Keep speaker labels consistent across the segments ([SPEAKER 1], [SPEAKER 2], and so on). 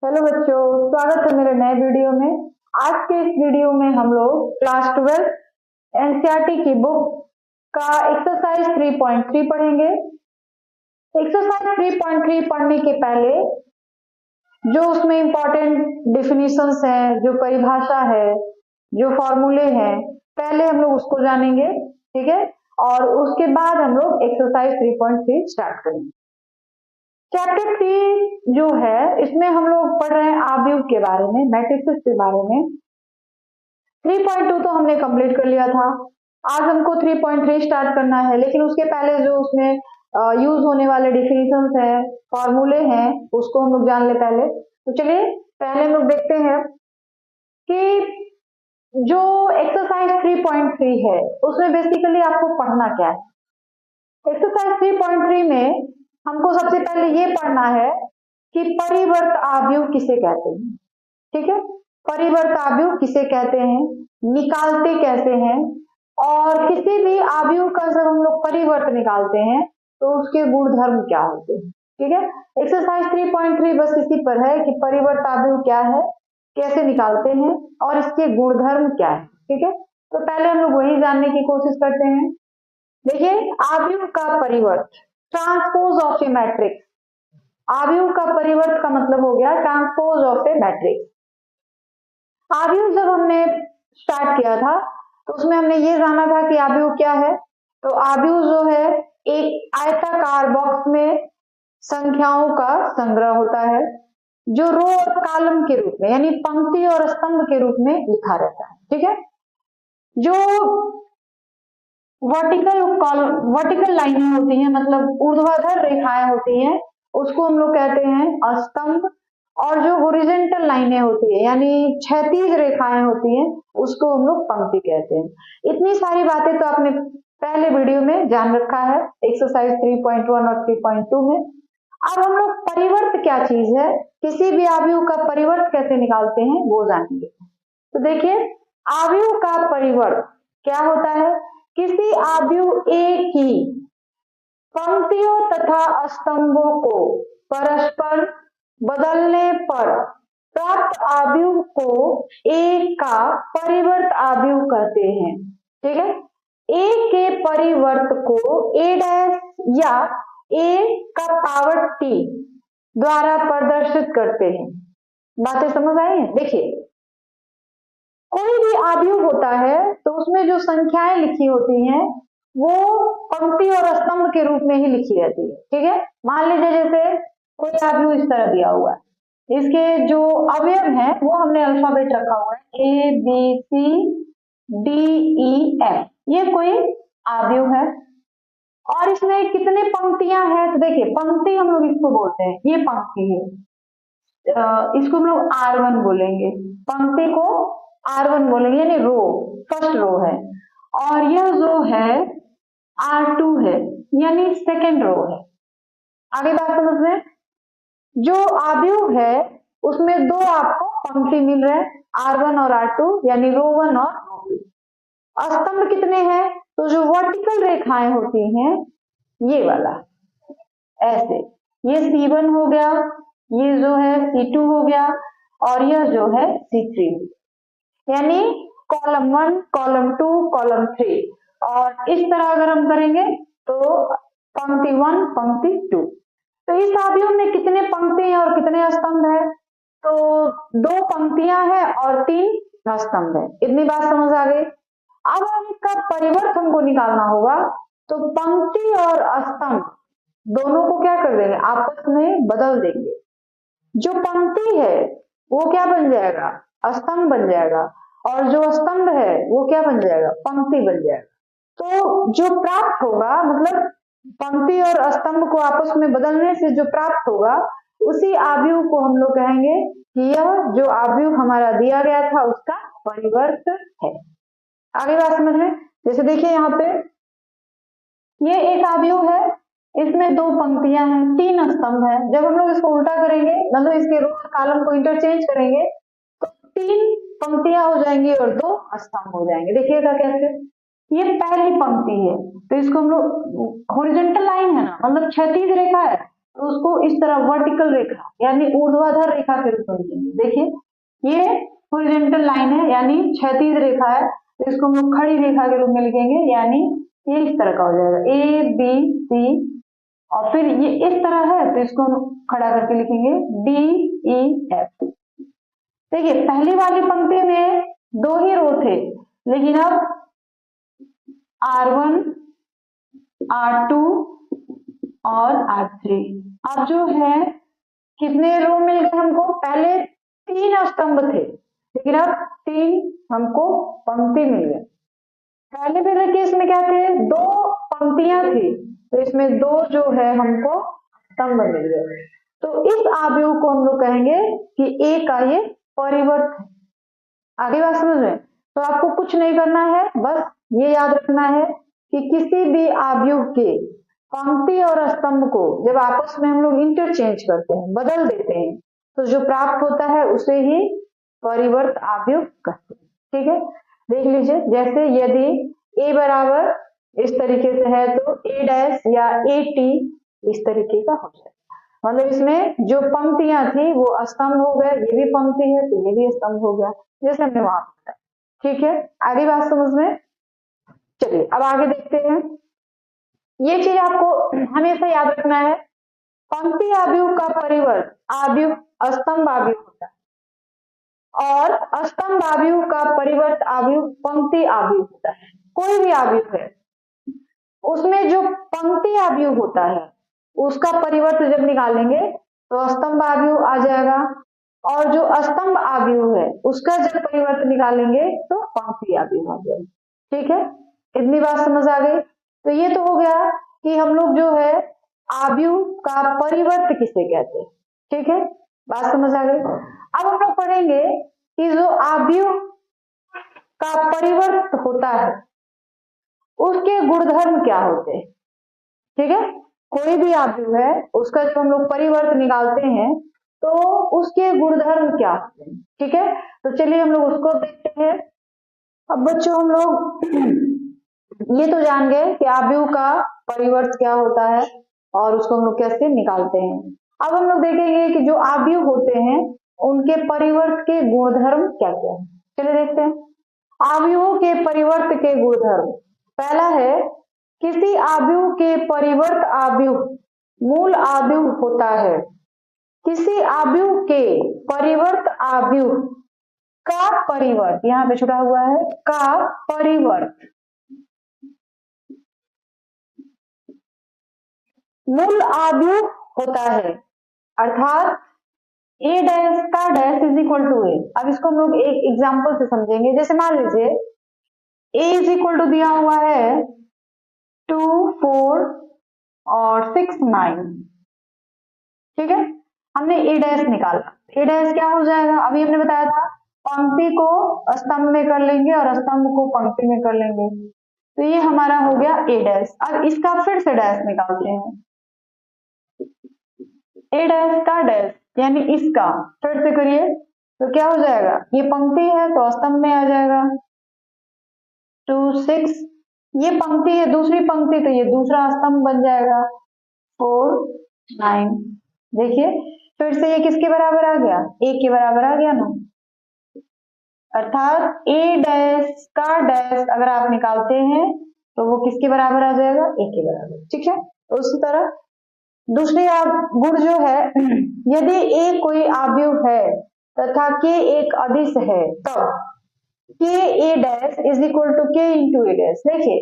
[SPEAKER 1] Hello बच्चों, स्वागत है मेरे नए वीडियो में। आज के इस वीडियो में हम लोग क्लास 12 एनसीईआरटी की बुक का एक्सरसाइज 3.3 पढ़ेंगे। एक्सरसाइज 3.3 पढ़ने के पहले जो उसमें इंपॉर्टेंट डिफिनीशंस हैं, जो परिभाषा है, जो फॉर्मूले हैं, पहले हम लोग उसको जानेंगे, ठीक है। और उसके बाद हम लोग एक्सरसाइज 3.3 स्टार्ट करेंगे। चैप्टर 3 जो है, इसमें हम लोग पढ़ रहे हैं आव्यूह के बारे में, मैट्रिसेस के बारे में। 3.2 तो हमने कंप्लीट कर लिया था। आज हमको 3.3 स्टार्ट करना है, लेकिन उसके पहले जो उसमें यूज होने वाले डिफिनीशंस हैं, फॉर्मूले हैं, उसको हम लोग जान ले पहले। तो चलिए पहले हम लोग देखते हैं कि जो एक्सरसाइज 3.3 है उसमें बेसिकली आपको पढ़ना क्या है। एक्सरसाइज 3.3 में हमको सबसे पहले ये पढ़ना है कि परिवर्त आव्यूह किसे कहते हैं, ठीक है। परिवर्त आव्यूह किसे कहते हैं, निकालते कैसे हैं, और किसी भी आव्यूह का जब हम लोग परिवर्त निकालते हैं तो उसके गुण धर्म क्या होते हैं, ठीक है। एक्सरसाइज 3.3 बस इसी पर है कि परिवर्त आव्यूह क्या है, कैसे निकालते हैं और इसके गुणधर्म क्या है, ठीक है। तो पहले हम लोग वही जानने की कोशिश करते हैं। देखिए, आव्यूह का परिवर्त, ट्रांसपोज ऑफ ए मैट्रिक्स। आव्यूह का परिवर्त का मतलब हो गया ट्रांसपोज ऑफ ए मैट्रिक्स। आव्यूह जब हमने स्टार्ट किया था तो उसमें हमने ये जाना था कि आव्यूह क्या है। तो आव्यूह जो है एक आयताकार बॉक्स में संख्याओं का संग्रह होता है जो रो और कॉलम के रूप में, यानी पंक्ति और स्तंभ के रूप में लिखा रहता है, ठीक है। जो वर्टिकल लाइनें होती हैं, मतलब ऊर्ध्वाधर रेखाएं होती हैं, उसको हम लोग कहते हैं स्तंभ। और जो हॉरिजॉन्टल लाइनें होती है, यानी क्षैतिज रेखाएं होती हैं, उसको हम लोग पंक्ति कहते हैं। इतनी सारी बातें तो आपने पहले वीडियो में जान रखा है, एक्सरसाइज 3.1 और 3.2 में। अब हम लोग परिवर्त क्या चीज है, किसी भी आव्यूह का परिवर्त कैसे निकालते हैं वो जानेंगे। तो देखिए, आव्यूह का परिवर्त क्या होता है, किसी आव्यूह ए की पंक्तियों तथा स्तंभों को परस्पर बदलने पर प्राप्त आव्यूह को ए का परिवर्त आव्यूह कहते हैं, ठीक है। ए के परिवर्त को ए डैश या ए का पावर टी द्वारा प्रदर्शित करते हैं। बातें समझ आई हैं? देखिए, कोई भी आव्यूह होता है तो उसमें जो संख्याएं लिखी होती हैं वो पंक्ति और स्तंभ के रूप में ही लिखी रहती है, ठीक है। मान लीजिए जैसे कोई आव्यूह इस तरह दिया हुआ है, इसके जो अवयव हैं वो हमने अल्फाबेट रखा हुआ है A B C D E F, ये कोई आव्यूह है। और इसमें कितने पंक्तियां हैं, तो देखिए पंक्ति हम लोग इसको बोलते हैं, ये पंक्ति है, इसको हम लोग R1 बोलेंगे, पंक्ति को R1 बोलेंगे, यानी रो, फर्स्ट रो है। और यह जो है R2 है, यानी सेकेंड रो है। आगे बात समझ में, जो आव्यूह है उसमें दो आपको पंक्ति मिल रहे हैं, R1 और R2, यानी रो 1 और रो 2। स्तंभ कितने हैं, तो जो वर्टिकल रेखाएं होती हैं ये वाला, ऐसे, ये C1 हो गया, ये जो है C2 हो गया, और यह जो है C3 हो गया, यानी कॉलम 1, कॉलम 2, कॉलम 3। और इस तरह अगर हम करेंगे तो पंक्ति 1, पंक्ति 2। तो इस आव्यूह में कितने पंक्ति हैं और कितने स्तंभ है, तो 2 पंक्तियां हैं और 3 स्तंभ है। इतनी बात समझ आ गई। अब इसका परिवर्त हमको निकालना होगा, तो पंक्ति और स्तंभ दोनों को क्या कर देंगे, आपस में बदल देंगे। जो पंक्ति है वो क्या बन जाएगा, स्तंभ बन जाएगा, और जो स्तंभ है वो क्या बन जाएगा, पंक्ति बन जाएगा। तो जो प्राप्त होगा, मतलब पंक्ति और स्तंभ को आपस में बदलने से जो प्राप्त होगा, उसी आव्यूह को हम लोग कहेंगे कि यह जो आव्यूह हमारा दिया गया था उसका परिवर्त है। आगे बात समझ में, जैसे देखिए यहाँ पे ये एक आव्यूह है, इसमें 2 पंक्तियां हैं, 3 स्तंभ है। जब हम लोग इसको उल्टा करेंगे, मतलब इसके रो और कॉलम को इंटरचेंज करेंगे, तो 3 पंक्तियां हो जाएंगी और 2 स्तंभ हो जाएंगे। देखिएगा कैसे, ये पहली पंक्ति है तो इसको हम लोग, हॉरिजॉन्टल लाइन है ना, मतलब क्षैतिज रेखा है, तो उसको इस तरह वर्टिकल रेखा यानी ऊर्ध्वाधर रेखा के रूप में लिखेंगे। देखिए ये हॉरिजॉन्टल लाइन है यानी क्षैतिज रेखा है, तो इसको हम लोग खड़ी रेखा के रूप में लिखेंगे, यानी ये इस तरह का हो जाएगा ए बी सी, और फिर ये इस तरह है तो इसको हम खड़ा करके लिखेंगे डी ई एफ। देखिए पहली वाली पंक्ति में 2 ही रो थे, लेकिन अब R1 R2 और R3 अब जो है कितने रो मिल गए हमको, पहले 3 स्तंभ थे लेकिन अब 3 हमको पंक्ति मिल गए। पहले वाले केस में क्या थे, 2 पंक्तियां थी, तो इसमें 2 जो है हमको स्तंभ मिल गए। तो इस आव्यूह को हम लोग कहेंगे कि ए का ये परिवर्त है। आगे बात समझ रहे हैं? तो आपको कुछ नहीं करना है, बस ये याद रखना है कि किसी भी आव्यूह के पंक्ति और स्तंभ को जब आपस में हम लोग इंटरचेंज करते हैं, बदल देते हैं, तो जो प्राप्त होता है उसे ही परिवर्त आव्यूह कहते हैं। ठीक है, देख लीजिए, जैसे यदि a बराबर इस तरीके से है तो a डैश या a t इस तरीके का हो जाए, मतलब इसमें जो पंक्तियां थी वो स्तंभ हो गए, ये भी पंक्ति है तो ये भी स्तंभ हो गया, जैसे हमने वहां बताया। ठीक है, आगे बात समझ में। चलिए अब आगे देखते हैं। ये चीज आपको हमेशा याद रखना है, पंक्ति आव्यूह का परिवर्त आव्यूह स्तंभ आव्यूह होता है और स्तंभ आव्यूह का परिवर्त आव्यूह पंक्ति आव्यूह होता है। कोई भी आव्यूह है उसमें जो पंक्ति आव्यूह होता है उसका परिवर्त जब निकालेंगे तो स्तंभ आव्यूह आ जाएगा, और जो स्तंभ आव्यूह है उसका जब परिवर्त निकालेंगे तो पंक्ति आव्यूह आ जाएगा। ठीक है, इतनी बात समझ आ गई। तो ये तो हो गया कि हम लोग जो है आव्यूह का परिवर्त किसे कहते हैं। ठीक है, बात समझ आ गई। अब हम लोग पढ़ेंगे कि जो आव्यूह का परिवर्त होता है उसके गुणधर्म क्या होते हैं। ठीक है, कोई भी आव्यूह है उसका जब हम लोग परिवर्त निकालते हैं तो उसके गुणधर्म क्या होते हैं। ठीक है, तो चलिए हम लोग उसको देखते हैं। अब बच्चों हम लोग ये तो जान गए कि आव्यूह का परिवर्त क्या होता है और उसको हम लोग कैसे निकालते हैं। अब हम लोग देखेंगे कि जो आव्यूह होते हैं उनके परिवर्त के गुणधर्म क्या क्या है। चलिए देखते हैं आव्यूहों के परिवर्त के गुणधर्म। पहला है, किसी आव्यूह के परिवर्त आव्यूह मूल आव्यूह होता है। किसी आव्यूह के परिवर्त आव्यूह का परिवर्त, यहाँ पे छुटा हुआ है का परिवर्त मूल आव्यूह होता है, अर्थात ए डैश का डैश इज इक्वल टू ए। अब इसको हम लोग एक एग्जांपल से समझेंगे। जैसे मान लीजिए ए इज इक्वल टू दिया हुआ है 2 4 और 6 9। ठीक है, हमने ए डैश निकाला, ए डैश क्या हो जाएगा, अभी हमने बताया था पंक्ति को स्तंभ में कर लेंगे और स्तंभ को पंक्ति में कर लेंगे, तो ये हमारा हो गया ए डैश। अब इसका फिर से डैश निकालते हैं, ए डैश का डैश यानी इसका फिर से करिए तो क्या हो जाएगा, ये पंक्ति है तो स्तंभ में आ जाएगा 2 6, ये पंक्ति है दूसरी पंक्ति तो ये दूसरा स्तंभ बन जाएगा 4 9। देखिए फिर से ये किसके बराबर आ गया, ए के बराबर आ गया ना, अर्थात ए डैश का डैश अगर आप निकालते हैं तो वो किसके बराबर आ जाएगा, ए के बराबर। ठीक है, उसी तरह दूसरी गुण जो है, यदि ए कोई आव्यूह है तथा के एक अदिश है तब के ए dash is equal to K into A dash. देखिए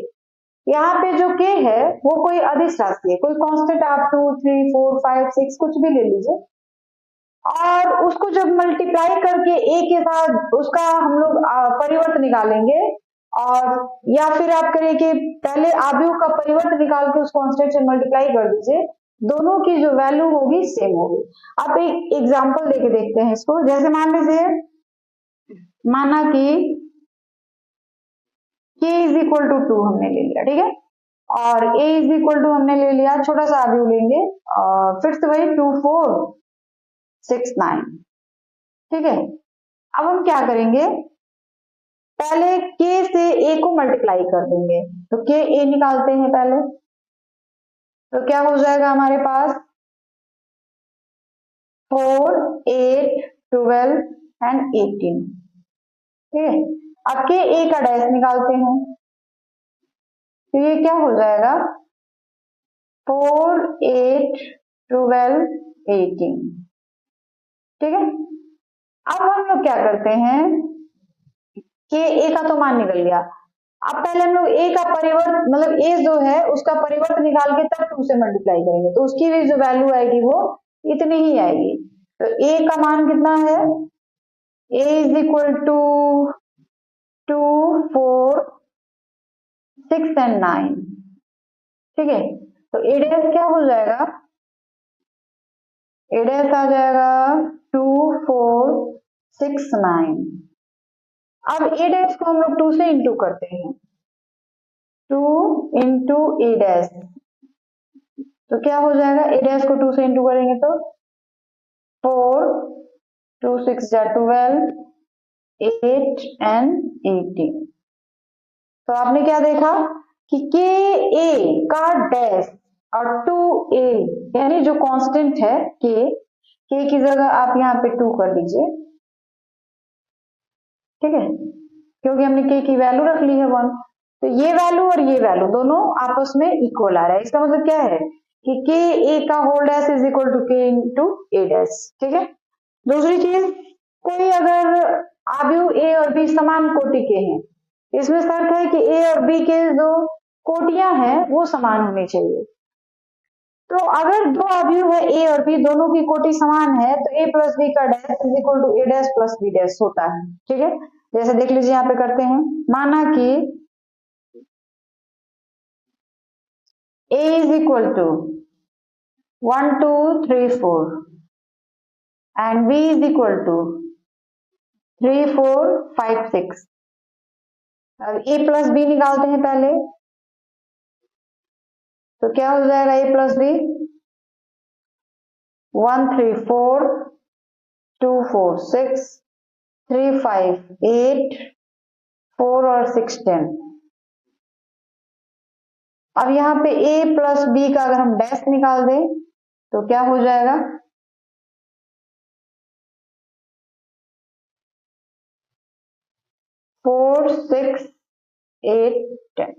[SPEAKER 1] यहाँ पे जो के है वो कोई अदिश राशि है, कोई कांस्टेंट आप 2 3 4 5 6 कुछ भी ले लीजिए, और उसको जब मल्टीप्लाई करके ए के साथ उसका हम लोग परिवर्त निकालेंगे, और या फिर आप करें कि पहले आव्यूह का परिवर्त निकाल के उस कांस्टेंट से मल्टीप्लाई कर दीजिए, दोनों की जो वैल्यू होगी सेम होगी। आप एक एग्जांपल लेके देखते हैं इसको। जैसे मान लीजिए माना कि k इज इक्वल टू 2 हमने ले लिया, ठीक है, और a इज इक्वल टू हमने ले लिया, छोटा सा आव्यूह लेंगे और फिर से वही 2 4 6 9। ठीक है, अब हम क्या करेंगे, पहले k से a को मल्टीप्लाई कर देंगे, तो k a निकालते हैं पहले, तो क्या हो जाएगा हमारे पास 4, 8, 12 एंड 18। ठीक है, अब के ए का डैश निकालते हैं, तो ये क्या हो जाएगा 4, 8, 12, 18। ठीक है, अब हम लोग क्या करते हैं कि ए का तो मान निकल गया, अब पहले हम लोग ए का परिवर्त मतलब ए जो है उसका परिवर्त निकाल के तब 2 से मल्टीप्लाई करेंगे, तो उसकी भी जो वैल्यू आएगी वो इतनी ही आएगी। तो ए का मान कितना है, ए इज इक्वल टू 2, 4, 6 एंड 9। ठीक है, तो ए डैश क्या हो जाएगा, ए डैश आ जाएगा 2, 4, 6, 9। अब ए डैश को हम लोग 2 से इंटू करते हैं, 2 इंटू ए डैश, तो क्या हो जाएगा ए डैश को 2 से इंटू करेंगे तो 4, 2 6 जा 12, 8 एंड 18। तो आपने क्या देखा कि के ए का डैश और 2a यानी जो कांस्टेंट है के की जगह आप यहाँ पे 2 कर लीजिए। ठीक है, क्योंकि हमने के की वैल्यू रख ली है 1, तो ये वैल्यू और ये वैल्यू दोनों आपस में इक्वल आ रहा है। इसका मतलब क्या है कि के ए का whole dash is equal to K into A dash. ठीक है, दूसरी चीज, कोई अगर आव्यूह ए और बी समान कोटि के हैं, इसमें शर्त है कि ए और बी के जो कोटियां हैं वो समान होनी चाहिए। तो अगर दो आव्यूह है ए और बी, दोनों की कोटि समान है, तो ए प्लस बी का dash is equal to A dash plus B dash होता है। ठीक है, जैसे देख लीजिए यहाँ पे करते हैं, माना कि a is equal to 1, 2, 3, 4 and b is equal to 3, 4, 5, 6। अब a प्लस बी निकालते हैं पहले, तो क्या हो जाएगा a प्लस बी 1, 3, 4, 2, 4, 6, 3, 5, 8, 4 और 6, 10। अब यहाँ पे a प्लस बी का अगर हम डैश निकाल दें तो क्या हो जाएगा 4, 6, 8, 10।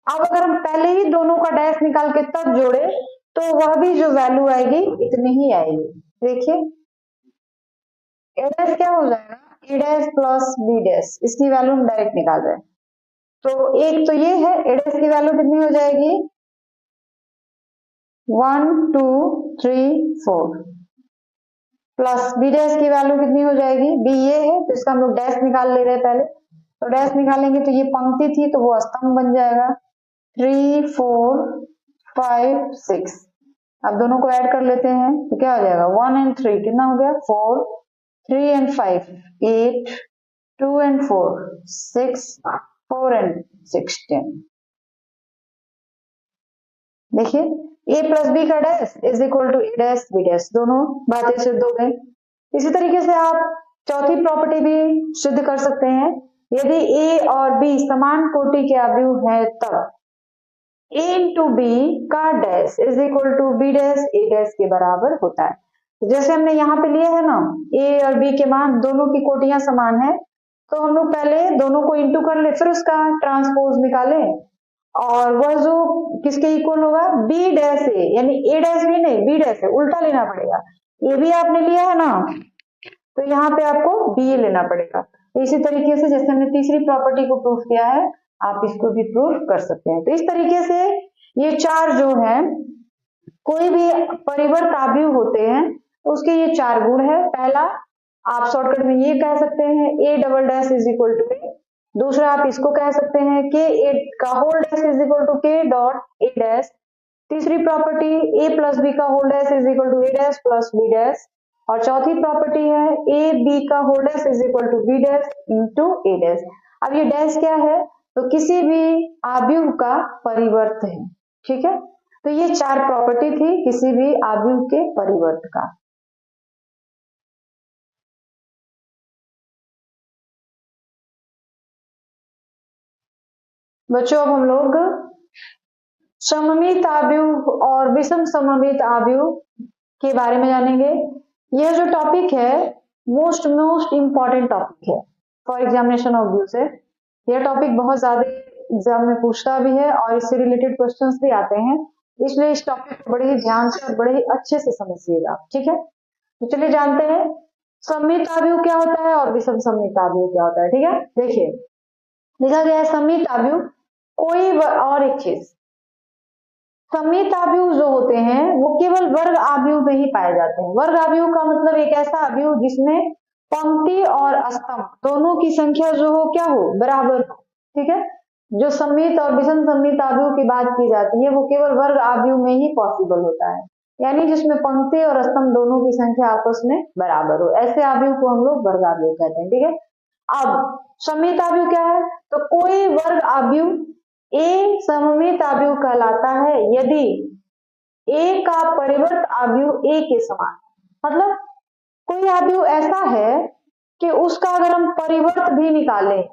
[SPEAKER 1] अब अगर हम पहले ही दोनों का डैश निकाल के तब जोड़े तो वह भी जो वैल्यू आएगी इतनी ही आएगी। देखिए ए डैश क्या हो जाएगा ए डैश प्लस बी डैश, इसकी वैल्यू हम डायरेक्ट निकाल रहे हैं, तो एक तो ये है ए डैश की वैल्यू कितनी हो जाएगी 1, 2, 3, 4 प्लस बी डैश की वैल्यू कितनी हो जाएगी, बी ये है तो इसका हम लोग डैश निकाल ले रहे हैं पहले, तो डैश निकालेंगे तो ये पंक्ति थी तो वो स्तंभ बन जाएगा 3, 4, 5, 6। अब दोनों को ऐड कर लेते हैं तो क्या हो जाएगा 1 एंड 3 कितना हो गया 4, 3 एंड 5 8, 2 एंड 4 6, 4 एंड 6 10। देखिए a प्लस बी का dash is equal to A dash B dash, दोनों बातें सिद्ध हो गई। इसी तरीके से आप चौथी प्रॉपर्टी भी सिद्ध कर सकते हैं, यदि a और b समान कोटि के आव्यूह है तब a इंटू बी का dash is equal to B dash A dash के बराबर होता है। जैसे हमने यहाँ पे लिया है ना a और b के मान दोनों की कोटियां समान है, तो हम लोग पहले दोनों को इंटू कर ले फिर उसका ट्रांसपोज निकाले, और वह जो किसके इक्वल होगा बी डैश ए, यानी ए डैश भी नहीं बी डैश है, उल्टा लेना पड़ेगा। ए भी आपने लिया है ना तो यहाँ पे आपको बी ए लेना पड़ेगा। तो इसी तरीके से जैसे हमने तीसरी प्रॉपर्टी को प्रूफ किया है आप इसको भी प्रूफ कर सकते हैं। तो इस तरीके से ये चार जो है कोई भी परिवर्त आव्यूह होते हैं तो उसके ये चार गुण है। पहला आप शॉर्टकट में ये कह सकते हैं A double dash is equal to A, दूसरा आप इसको कह सकते हैं के ए का whole dash is equal to K dot A dash, तीसरी प्रॉपर्टी ए प्लस बी का whole dash is equal to A dash plus B dash, और चौथी प्रॉपर्टी है ए बी का whole dash is equal to B dash into A dash. अब ये dash क्या है तो किसी भी आव्यूह का परिवर्त है। ठीक है, तो ये चार प्रॉपर्टी थी किसी भी आव्यूह के परिवर्त का। बच्चों अब हम लोग सममित आव्यूह और विषम सममित आव्यूह के बारे में जानेंगे। यह जो टॉपिक है मोस्ट इम्पॉर्टेंट टॉपिक है फॉर एग्जामिनेशन ऑफ व्यू से। यह टॉपिक बहुत ज्यादा एग्जाम में पूछता भी है और इससे रिलेटेड क्वेश्चंस भी आते हैं, इसलिए इस टॉपिक को बड़े ही ध्यान से और बड़े ही अच्छे से समझिएगा। ठीक है, तो चलिए जानते हैं सममित आव्यूह क्या होता है और विषम सममित आव्यूह क्या होता है। ठीक है, देखिए लिखा गया है सममित आव्यूह कोई और एक चीज, सममित आव्यूह जो होते हैं वो केवल वर्ग आव्यूह में ही पाए जाते हैं। वर्ग आव्यूह का मतलब एक ऐसा आव्यूह जिसमें पंक्ति और स्तंभ दोनों की संख्या जो हो क्या हो, बराबर हो। ठीक है, जो सममित और विषम सममित आव्यूह की बात की जाती है वो केवल वर्ग आव्यूह में ही पॉसिबल होता है, यानी जिसमें पंक्ति और स्तंभ दोनों की संख्या आपस में बराबर हो, ऐसे आव्यूह को हम लोग वर्ग आव्यूह कहते हैं। ठीक है, अब सममित आव्यूह क्या है, तो कोई वर्ग आव्यूह ए सममित आव्यूह कहलाता है यदि ए का परिवर्त आव्यूह ए के समान। मतलब कोई आव्यूह ऐसा है कि उसका अगर हम परिवर्त भी निकालें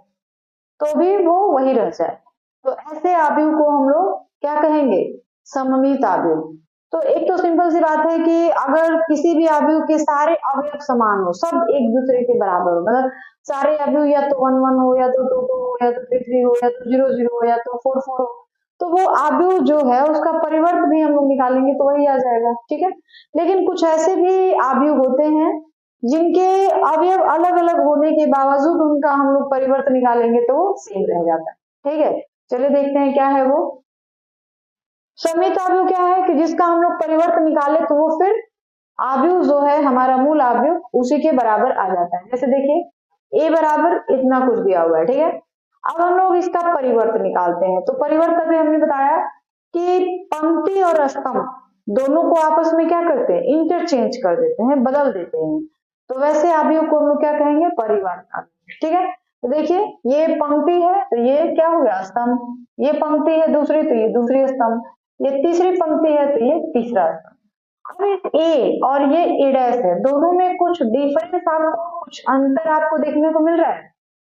[SPEAKER 1] तो भी वो वही रह जाए, तो ऐसे आव्यूह को हम लोग क्या कहेंगे, सममित आव्यूह। तो एक तो सिंपल सी बात है कि अगर किसी भी आव्यूह के सारे अवयव समान हो, सब एक दूसरे के बराबर हो, मतलब सारे आव्यूह या तो 1 1 हो या तो 2 2 हो या तो 3 3 हो या तो 0 0 हो या तो 4 4 हो, तो वो आव्यूह जो है उसका परिवर्त भी हम लोग निकालेंगे तो वही आ जाएगा। ठीक है, लेकिन कुछ ऐसे भी आव्यूह होते हैं जिनके अवयव अलग अलग होने के बावजूद उनका हम लोग परिवर्त निकालेंगे तो वो सेम रह जाता है। ठीक है, चलिए देखते हैं क्या है वो सममित आव्यूह। क्या है कि जिसका हम लोग परिवर्त निकाले तो वो फिर आव्यूह जो है हमारा मूल आव्यूह उसी के बराबर आ जाता है। जैसे देखिए a बराबर इतना कुछ दिया हुआ है। ठीक है, अब हम लोग इसका परिवर्त निकालते हैं, तो परिवर्त अभी हमने बताया कि पंक्ति और स्तंभ दोनों को आपस में क्या करते हैं, इंटरचेंज कर देते हैं, बदल देते हैं, तो वैसे आव्यूह को हम लोग क्या कहेंगे, परिवर्त आव्यूह। ठीक है, तो देखिए ये पंक्ति है तो ये क्या हो गया, स्तंभ, ये पंक्ति है दूसरी तो ये दूसरी स्तंभ, ये तीसरी पंक्ति है तो ये तीसरा स्तंभ। अब इस ए और ये ए डैश है, दोनों में कुछ डिफरेंस आपको, कुछ अंतर आपको देखने को मिल रहा है,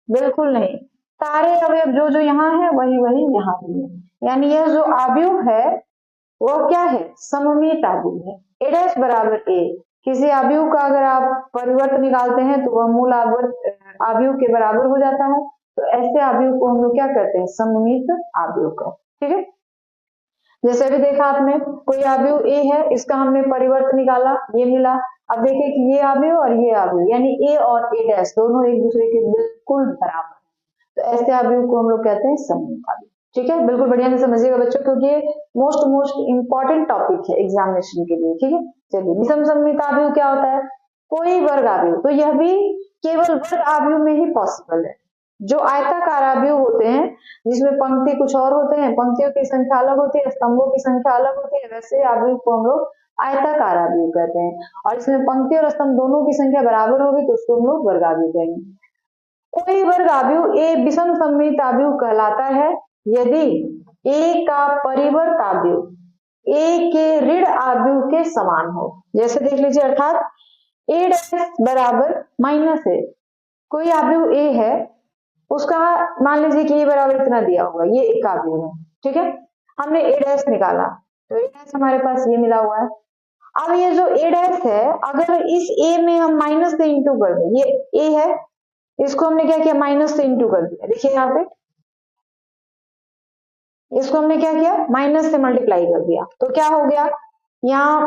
[SPEAKER 1] बिल्कुल नहीं, सारे अवयव जो जो यहाँ है वही वही यहाँ भी है, यानी यह जो आव्यूह है वो क्या है, सममित आव्यूह है। ए डैश बराबर ए, किसी आव्यूह का अगर आप परिवर्त निकालते हैं तो वह मूल आव्यूह के बराबर हो जाता है, तो ऐसे आव्यूह को हम लोग क्या कहते हैं, सममित आव्यूह का। ठीक है, जैसे अभी देखा आपने कोई आव्यूह ए है, इसका हमने परिवर्त निकाला, ये मिला, अब देखिए कि ये आव्यूह और ये आव्यूह यानी ए और ए डैश दोनों एक दूसरे के बिल्कुल बराबर, तो ऐसे आव्यूह को हम लोग कहते हैं सममित आव्यूह। ठीक है, बिल्कुल बढ़िया से समझिएगा बच्चों, क्योंकि ये मोस्ट इंपॉर्टेंट टॉपिक है एग्जामिनेशन के लिए। ठीक है, चलिए विषम सममित आव्यूह क्या होता है, कोई वर्ग आव्यूह, तो यह भी केवल वर्ग आव्यूह में ही पॉसिबल है। जो आयताकार आव्यूह होते हैं जिसमें पंक्ति कुछ और होते हैं, पंक्तियों की संख्या अलग होती है, स्तंभों की संख्या अलग होती है, वैसे आव्यूह को हम लोग आयताकार आव्यूह कहते हैं, और इसमें पंक्ति और स्तंभ दोनों की संख्या बराबर होगी तो उसको हम लोग वर्ग आव्यूह कहेंगे। कोई वर्ग आव्यूह ए विषम सममित आव्यूह कहलाता है यदि ए का परिवर्त आव्यूह ए के ऋण आव्यूह के समान हो। जैसे देख लीजिए, अर्थात ए डैश बराबर माइनस ए, कोई आव्यूह ए है उसका मान लीजिए कि ए बराबर इतना दिया हुआ, ये एक आव्यूह है। ठीक है, हमने ए डैश निकाला तो ए डैश हमारे पास ये मिला हुआ है। अब ये जो ए डैश है अगर इस ए में हम माइनस से इंटू कर दें, ये ए है इसको हमने क्या किया, माइनस से इंटू कर दिया, देखिए यहाँ पे इसको हमने क्या किया, माइनस से मल्टीप्लाई कर दिया, तो क्या हो गया, यहाँ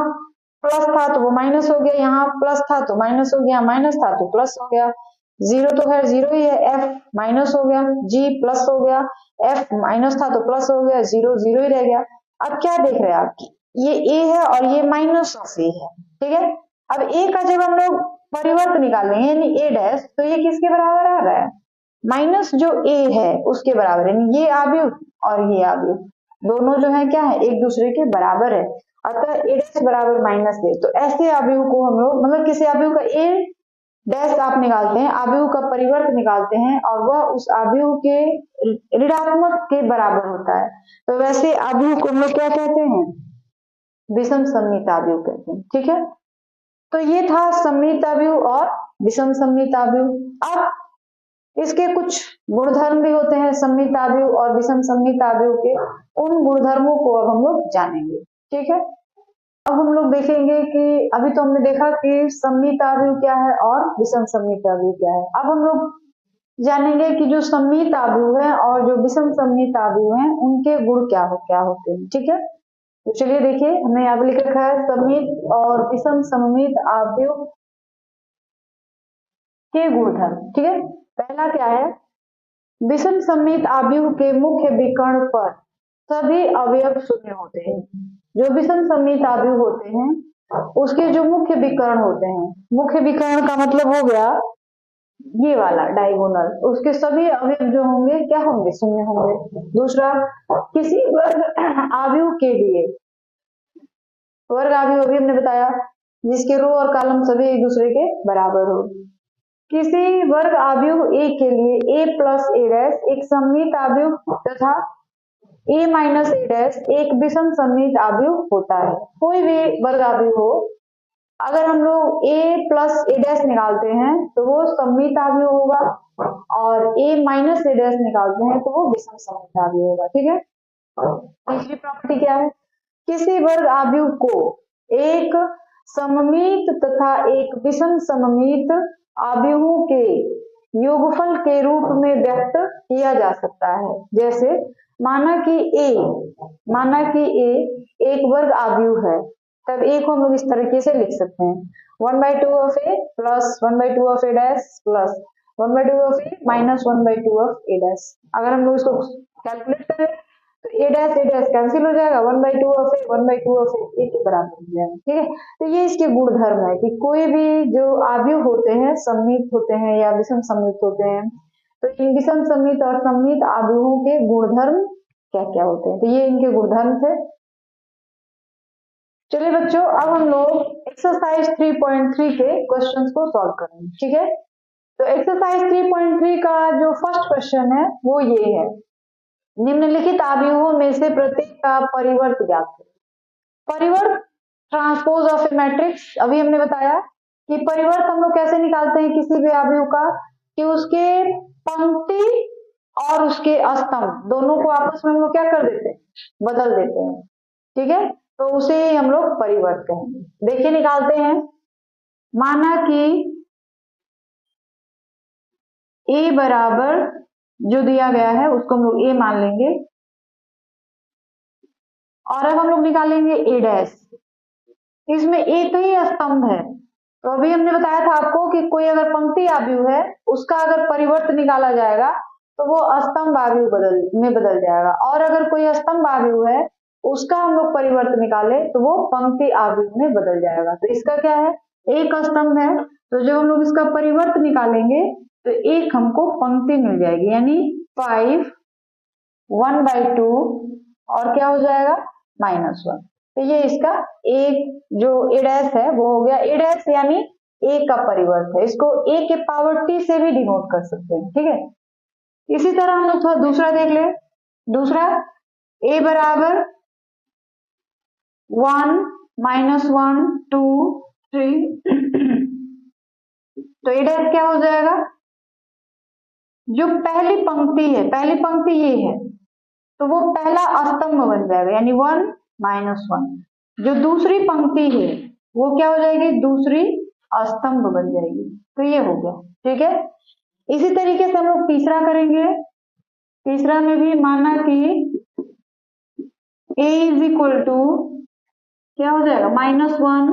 [SPEAKER 1] प्लस था तो वो माइनस हो गया, यहाँ प्लस था तो माइनस हो गया, माइनस था तो प्लस हो गया, जीरो तो खैर जीरो ही है, एफ माइनस हो गया, जी प्लस हो गया, एफ माइनस था तो प्लस हो गया, जीरो जीरो ही रह गया। अब क्या देख रहे हैं आप, ये ए है और ये माइनस ऑफ ए है। ठीक है, अब ए का जब हम लोग परिवर्त निकालेंगे यानी ए डैश, तो ये किसके बराबर आ रहा है, माइनस जो ए है उसके बराबर, यानी ये आव्यूह और ये आव्यूह दोनों जो है क्या है, एक दूसरे के बराबर है, अतः ए डैश बराबर माइनस ए। तो ऐसे आव्यूह को हम लोग, मतलब किसी आव्यूह का ए डैश आप निकालते हैं, आव्यूह का परिवर्त निकालते हैं और वह उस आव्यूह के ऋणात्मक के बराबर होता है, तो वैसे आव्यूह को हम लोग क्या कहते हैं, विषम सममित आव्यूह कहते हैं। ठीक है, तो ये था सममित आव्यूह और विषम सममित आव्यूह। अब इसके कुछ गुणधर्म भी होते हैं सममित आव्यूह और विषम सममित आव्यूह के, उन गुणधर्मों को अब हम लोग जानेंगे। ठीक है, अब हम लोग देखेंगे कि अभी तो हमने देखा कि सम्मित अवयव क्या है और विषम सम्मित अवयव क्या है। अब हम लोग जानेंगे कि जो सम्मित अवयव है और जो विषम सम्मित अवयव है उनके गुण क्या होते हैं। ठीक है, तो चलिए देखिए, हमने यहाँ पे लिख रखा है सम्मित और विषम सम्मित अवयव के गुणधर्म। ठीक है, पहला क्या है, विषम सम्मित अवयव के मुख्य विकर्ण पर सभी अवयव शून्य होते हैं। जो विषम सम्मित अवयव होते हैं उसके जो मुख्य विकर्ण होते हैं, मुख्य विकर्ण का मतलब हो गया ये वाला डायगोनल, उसके सभी अवयव जो होंगे क्या होंगे, शून्य होंगे। दूसरा, किसी वर्ग अवयव के लिए, वर्ग अवयव अभी हमने बताया जिसके रो और कॉलम सभी एक दूसरे के बराबर हो। किसी वर्ग अवयव ए के लिए a प्लस ए डैश एक सम्मित अवयव तथा a माइनस ए डैश एक विषम सम्मित अवयव होता है। कोई भी वर्ग अवयव हो, अगर हम लोग a प्लस ए डैश निकालते हैं तो वो सम्मित अवयव होगा, और a माइनस ए डैश निकालते हैं तो वो विषम सम्मित अवयव होगा। ठीक है, तीसरी प्रॉपर्टी क्या है, किसी वर्ग अवयव को एक सममित तथा एक विषम सममित अवयवों के योगफल के रूप में व्यक्त किया जा सकता है। जैसे माना कि a एक वर्ग अवयव है, तब a को हम लोग इस तरीके से लिख सकते हैं 1/2 of a plus 1/2 of a dash plus 1/2 of a minus 1/2 of a dash. अगर हम लोग इसको कैलकुलेट करें तो a डैश कैंसिल हो जाएगा, 1/2 ऑफ a 1/2 ऑफ a के बराबर हो जाएगा। ठीक है, तो ये इसके गुणधर्म है कि कोई भी जो अवयव होते हैं सम्मित होते हैं या विषम सम्मित होते हैं, तो इन विषम सम्मित और सम्मित अवयवों के गुणधर्म क्या क्या होते हैं, तो ये इनके गुणधर्म थे। चलिए बच्चों, अब हम लोग एक्सरसाइज 3.3 के क्वेश्चंस को सॉल्व करेंगे। ठीक है, तो एक्सरसाइज 3.3 का जो फर्स्ट क्वेश्चन है वो ये है, निम्नलिखित अवयवों में से प्रत्येक का परिवर्त ज्ञात करें। परिवर्त ट्रांसपोज ऑफ ए मैट्रिक्स, अभी हमने बताया कि परिवर्त हम लोग कैसे निकालते हैं किसी भी अवयव का, कि उसके पंक्ति और उसके स्तंभ दोनों को आपस में हम लोग क्या कर देते हैं, बदल देते हैं। ठीक है, तो उसे हम लोग परिवर्त कहेंगे। देखिए निकालते हैं, माना कि a बराबर जो दिया गया है उसको हम लोग a मान लेंगे, और अब हम लोग निकालेंगे a डैश। इसमें एक ही स्तंभ है, तो अभी हमने बताया था आपको कि कोई अगर पंक्ति अवयव है उसका अगर परिवर्त निकाला जाएगा तो वो स्तंभ अवयव में बदल जाएगा, और अगर कोई स्तंभ अवयव है उसका हम लोग परिवर्त निकाले तो वो पंक्ति अवयव में बदल जाएगा। तो इसका क्या है, एक स्तंभ है, तो जब हम लोग इसका परिवर्त निकालेंगे तो एक हमको पंक्ति मिल जाएगी, यानी 5 1/2 और क्या हो जाएगा -1। तो ये इसका एक जो a डैश है वो हो गया, a डैश यानी a का परिवर्त है, इसको a के पावर t से भी डिनोट कर सकते हैं। ठीक है, इसी तरह हम लोग थोड़ा दूसरा देख ले। दूसरा, a बराबर 1 -1 2 3 तो a डैश क्या हो जाएगा, जो पहली पंक्ति है, पहली पंक्ति ये है तो वो पहला स्तंभ बन जाएगा, यानी 1 -1। जो दूसरी पंक्ति है वो क्या हो जाएगी, दूसरी स्तंभ बन जाएगी। तो ये हो गया। ठीक है, इसी तरीके से हम लोग तीसरा करेंगे। तीसरा में भी माना कि a इज इक्वल टू क्या हो जाएगा, -1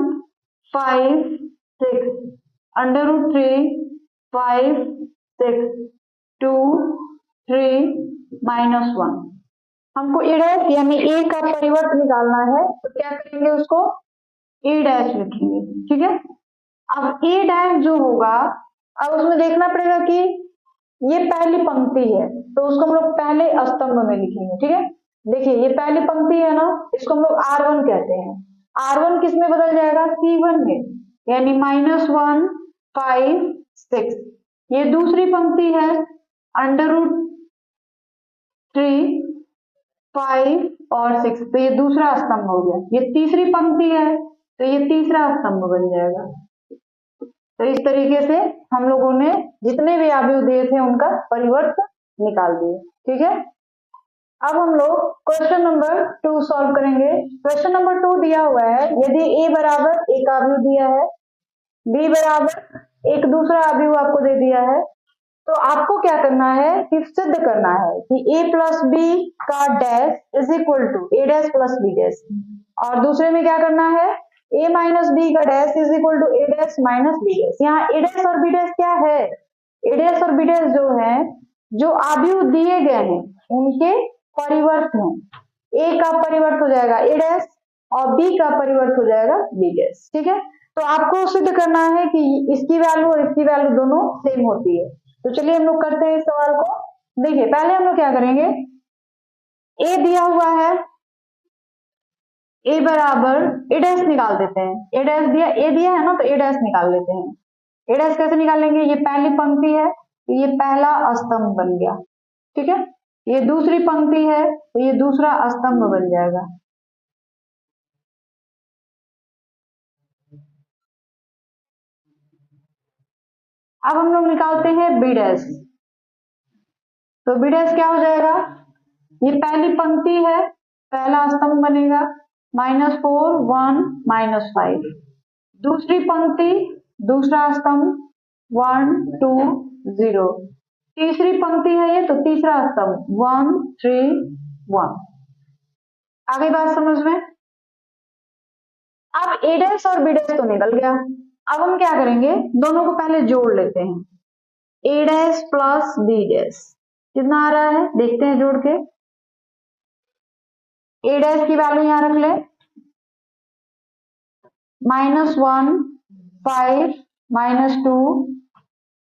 [SPEAKER 1] 5 6 √3 5 6 2 3 -1। हमको a डैश यानी a का परिवर्त निकालना है, तो क्या करेंगे, उसको a डैश लिखेंगे। ठीक है, अब a डैश जो होगा, अब उसमें देखना पड़ेगा कि ये पहली पंक्ति है तो उसको हम लोग पहले स्तंभ में लिखेंगे। ठीक है, देखिए ये पहली पंक्ति है ना, इसको हम लोग R1 कहते हैं। R1 किस में बदल जाएगा, C1 में, यानी -1 5 6। ये दूसरी पंक्ति है √3 5 और 6, तो ये दूसरा स्तंभ हो गया। ये तीसरी पंक्ति है तो ये तीसरा स्तंभ बन जाएगा। तो इस तरीके से हम लोगों ने जितने भी अवयव दिए थे उनका परिवर्त निकाल दिए। ठीक है, अब हम लोग क्वेश्चन नंबर 2 सॉल्व करेंगे। क्वेश्चन नंबर 2 दिया हुआ है, यदि a बराबर एक अवयव दिया है, b बराबर एक दूसरा अवयव आपको दे दिया है, तो आपको क्या करना है कि सिद्ध करना है कि a प्लस बी का dash is equal to a dash plus b dash, और दूसरे में क्या करना है a माइनस बी का dash is equal to a dash minus b dash. यहाँ a डैश और b डैश क्या है, a डैश और b डैश जो है, जो अवयव दिए गए हैं उनके परिवर्त हैं। a का परिवर्त हो जाएगा a डैश और b का परिवर्त हो जाएगा b डैश। ठीक है, तो आपको सिद्ध करना है कि इसकी वैल्यू और इसकी वैल्यू दोनों सेम होती है। तो चलिए हम लोग करते हैं इस सवाल को। देखिए पहले हम लोग क्या करेंगे, a दिया हुआ है, a बराबर a डैश निकाल देते हैं। a डैश दिया, a दिया है ना, तो a डैश निकाल लेते हैं। a डैश कैसे निकालेंगे, ये पहली पंक्ति है तो ये पहला स्तंभ बन गया। ठीक है, ये दूसरी पंक्ति है तो ये दूसरा स्तंभ बन जाएगा। अब हम लोग निकालते हैं बी डैश, तो बी डैश क्या हो जाएगा, ये पहली पंक्ति है, पहला स्तंभ बनेगा -4 1 -5, दूसरी पंक्ति दूसरा स्तंभ 1 2 0, तीसरी पंक्ति है ये तो तीसरा स्तंभ 1 3 1। आगे बात समझ में। अब ए डैश और बी डैश तो निकल गया, अब हम क्या करेंगे, दोनों को पहले जोड़ लेते हैं। ए डैश प्लस बी डैश कितना आ रहा है देखते हैं जोड़ के। ए डैश की वैल्यू यहां रख ले, -1 5 -2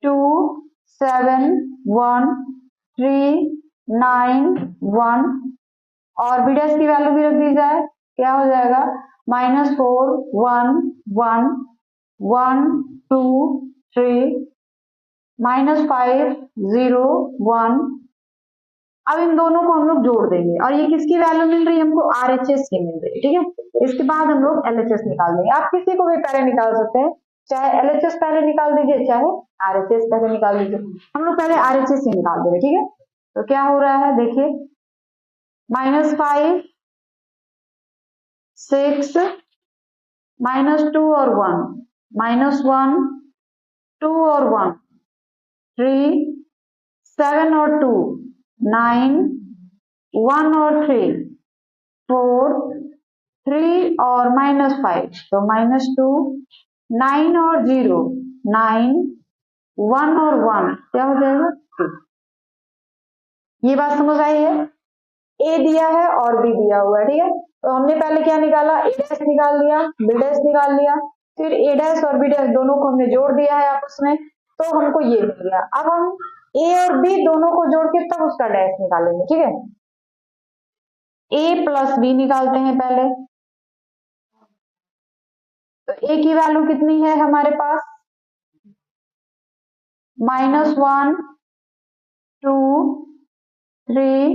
[SPEAKER 1] 2 7 1 3 9 1, और बी डैश की वैल्यू भी रख दी जाए, क्या हो जाएगा -4 1 1 1 2 3 -5 0 1। अब इन दोनों को हम लोग जोड़ देंगे और ये किसकी वैल्यू मिल रही है हमको, RHS की मिल रही है। ठीक है, इसके बाद हम लोग LHS निकाल देंगे। आप किसी को भी पहले निकाल सकते हैं, चाहे LHS पहले निकाल दीजिए चाहे RHS पहले निकाल दीजिए। हम लोग पहले RHS ही निकाल देंगे। ठीक है, तो क्या हो रहा है देखिए, -5 6 -2 और 1 -1 2 और 1 3 7 और 2 9 1 और 3 4 3 और -5 तो -2 9 और 0 9 1 और 1 क्या हो जाएगा 2। ये बात समझ आई है, ए दिया है और बी दिया हुआ है। ठीक है, तो हमने पहले क्या निकाला, ए डैश निकाल लिया, बी डैश निकाल लिया, फिर ए डैश और बी डैश दोनों को हमने जोड़ दिया है आपस में, तो हमको ये मिल गया। अब हम ए और बी दोनों को जोड़ के तब उसका डैश निकालेंगे। ठीक है, ए प्लस बी निकालते हैं पहले, तो ए की वैल्यू कितनी है हमारे पास, -1 2 3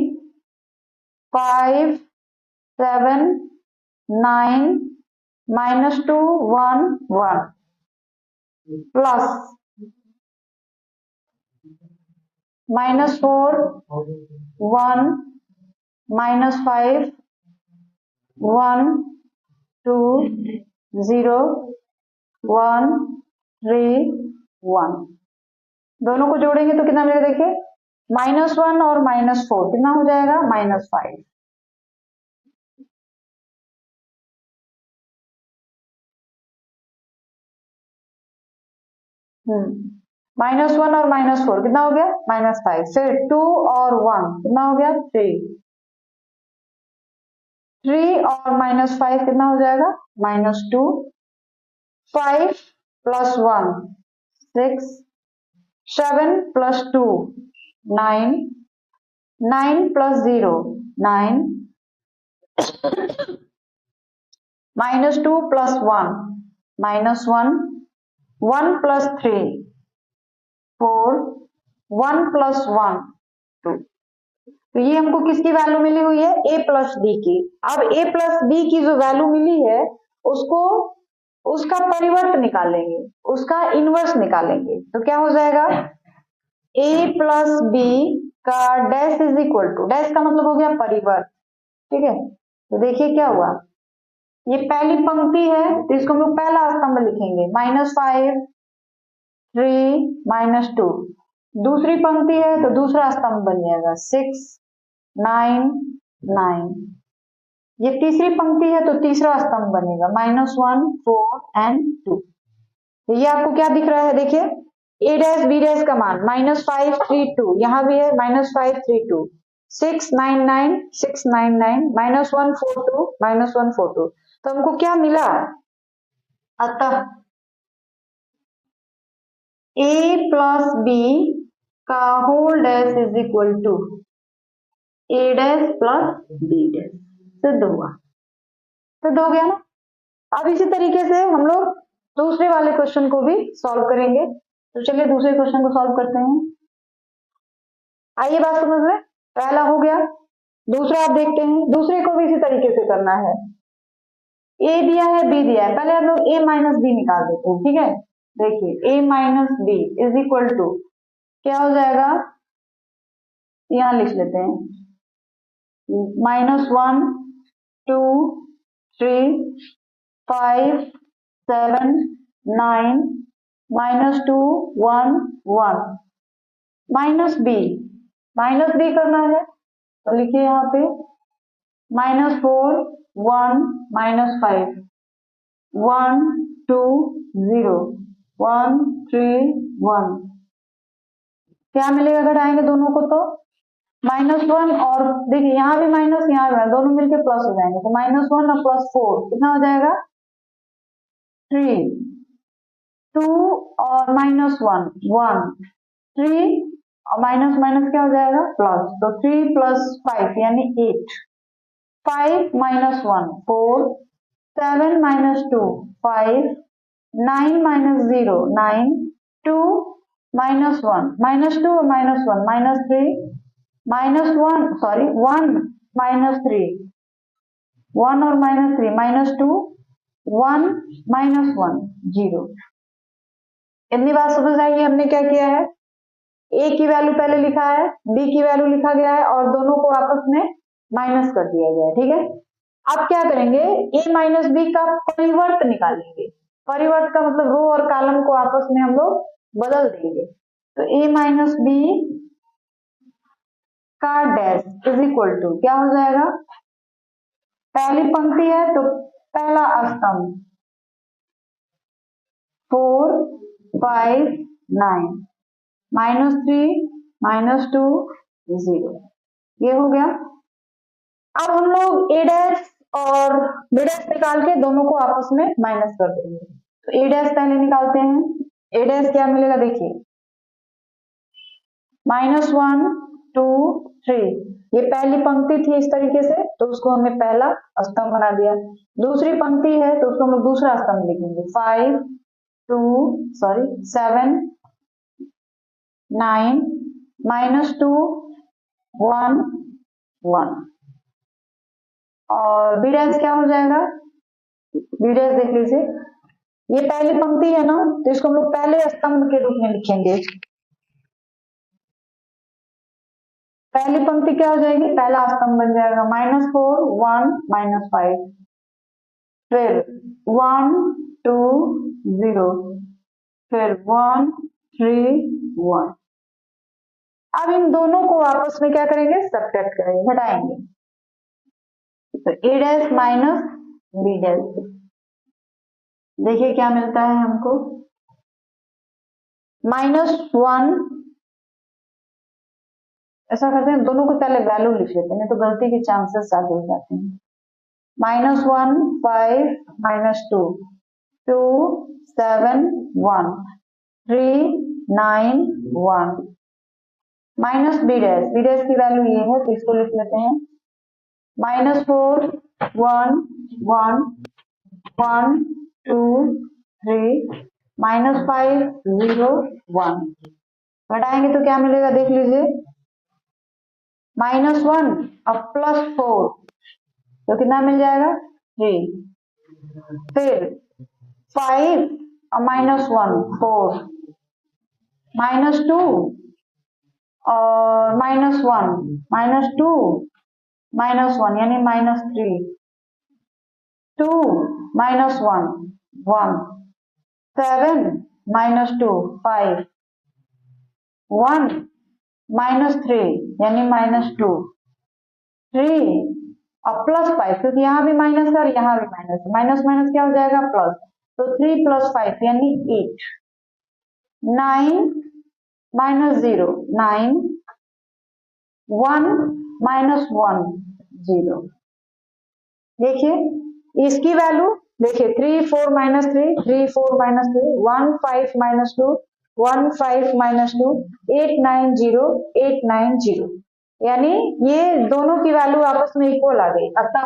[SPEAKER 1] 5 7 9 -2 1 1 प्लस -4 1 -5 1 2 0 1 3 1। दोनों को जोड़ेंगे तो कितना मिलेगा देखिए, -1 और -4 कितना हो जाएगा -5। -1 और -4 कितना हो गया -5, फिर 2 और 1 कितना हो गया 3 और -5 कितना हो जाएगा -2, 5 + 1 6 7 + 2 9 9 + 0 9 -2 + 1 -1 1 + 3 4 1 + 1 2। तो ये हमको किसकी वैल्यू मिली हुई है, a प्लस बी की। अब a प्लस बी की जो वैल्यू मिली है उसको उसका परिवर्त निकालेंगे, उसका इनवर्स निकालेंगे, तो क्या हो जाएगा a प्लस बी का dash is equal to, dash का मतलब हो गया परिवर्त, ठीक है। तो देखिए क्या हुआ, ये पहली पंक्ति है तो इसको हम लोग पहला स्तंभ लिखेंगे, -5 3 -2। दूसरी पंक्ति है तो दूसरा स्तंभ बन जाएगा 6 9 9। ये तीसरी पंक्ति है तो तीसरा स्तंभ बनेगा -1 4 and 2। तो ये आपको क्या दिख रहा है, देखिए a डैश b डैश का मान -5 3 2, यहाँ भी है -5 3 2, 6 9 9 6 9 9, -1 4 2 -1 4 2। तो हमको क्या मिला, अतः a प्लस b का whole dash is equal to a dash plus b dash, सिद्ध हुआ, सिद्ध हो गया ना। अब इसी तरीके से हम लोग दूसरे वाले क्वेश्चन को भी सॉल्व करेंगे। तो चलिए दूसरे क्वेश्चन को सॉल्व करते हैं। आइए बात समझ में, पहला हो गया, दूसरा आप देखते हैं, दूसरे को भी इसी तरीके से करना है। ए दिया है बी दिया है, पहले हम लोग ए माइनस बी निकाल देते हैं, ठीक है। देखिए A minus B is equal to क्या हो जाएगा, यहां लिख लेते हैं -1 2 3 5 7 9 -2 1 1 माइनस बी करना है तो लिखिए यहाँ पे -4 1 -5 1 2 0 1 3 1। क्या मिलेगा घटाएंगे दोनों को तो -1 और देखिए यहाँ भी माइनस यहाँ भी दोनों मिलके प्लस हो जाएंगे, तो -1 और +4 कितना हो जाएगा 3, 2 और -1 1 3 और माइनस माइनस क्या हो जाएगा प्लस, तो 3 + 5 यानी 8, 5 - 1 4, 7 - 2 5, 9 - 0 9, 2 - 1 -2 और -1 -3 -1 सॉरी 1 -3 1 और -3 -2 1 -1 0। इतनी बात समझ आइए, हमने क्या किया है, ए की वैल्यू पहले लिखा है, बी की वैल्यू लिखा गया है और दोनों को आपस में माइनस कर दिया गया है, ठीक है। अब क्या करेंगे, ए माइनस बी का परिवर्त निकालेंगे। परिवर्त का मतलब रो और कॉलम को आपस में हम लोग बदल देंगे। तो ए माइनस बी का डैश इज इक्वल टू क्या हो जाएगा, पहली पंक्ति है तो पहला स्तंभ 4 5 9 -3 -2 0, ये हो गया। अब हम लोग ए डैश और बी डैश निकाल के दोनों को आपस में माइनस कर देंगे। तो ए डैश पहले निकालते हैं, ए डैश क्या मिलेगा देखिए -1 2 3, ये पहली पंक्ति थी इस तरीके से तो उसको हमने पहला स्तंभ बना दिया। दूसरी पंक्ति है तो उसको हम लोग दूसरा स्तंभ लिखेंगे 5 2 सॉरी 7 9 -2 1 1 और बी डैश क्या हो जाएगा, बी डैश देख लीजिए, ये पहली पंक्ति है ना तो इसको हम लोग पहले स्तंभ के रूप में लिखेंगे। पहली पंक्ति क्या हो जाएगी, पहला स्तंभ बन जाएगा -4 1 -5, फिर 1 2 0, फिर 1 3 1। अब इन दोनों को आपस में क्या करेंगे, सब्ट्रैक्ट करेंगे, घटाएंगे। तो ए डैश माइनस बी डैश, देखिए क्या मिलता है हमको -1, ऐसा करते हैं दोनों को पहले वैल्यू लिख लेते हैं तो गलती के चांसेस ज्यादा हो जाते हैं। -1 5 -2 2 7 1 3 9 1 minus B dash, B dash की वैल्यू ये है तो इसको लिख लेते हैं -4 1 1 1 2 3 -5 0 1। घटाएंगे तो क्या मिलेगा देख लीजिए, -1 और +4 तो कितना मिल जाएगा 3, फिर 5 और -1 4 -2 और -1, -2, -1 यानी -3, 2, -1, 1, 7, -2, 5, 1, -3 यानी -2, 3 और +5 क्योंकि यहाँ भी माइनस है और यहाँ भी माइनस है, माइनस माइनस क्या हो जाएगा प्लस, तो 3 + 5 यानी 8, 9 -0, 9, 1 -1, 0। देखिए इसकी वैल्यू, देखिए 3 4 -3, 3 4 -3, 1 5 -2, 1 5 -2, 8 9 0, 8 9 0, यानी ये दोनों की वैल्यू आपस में इक्वल आ गई। अतः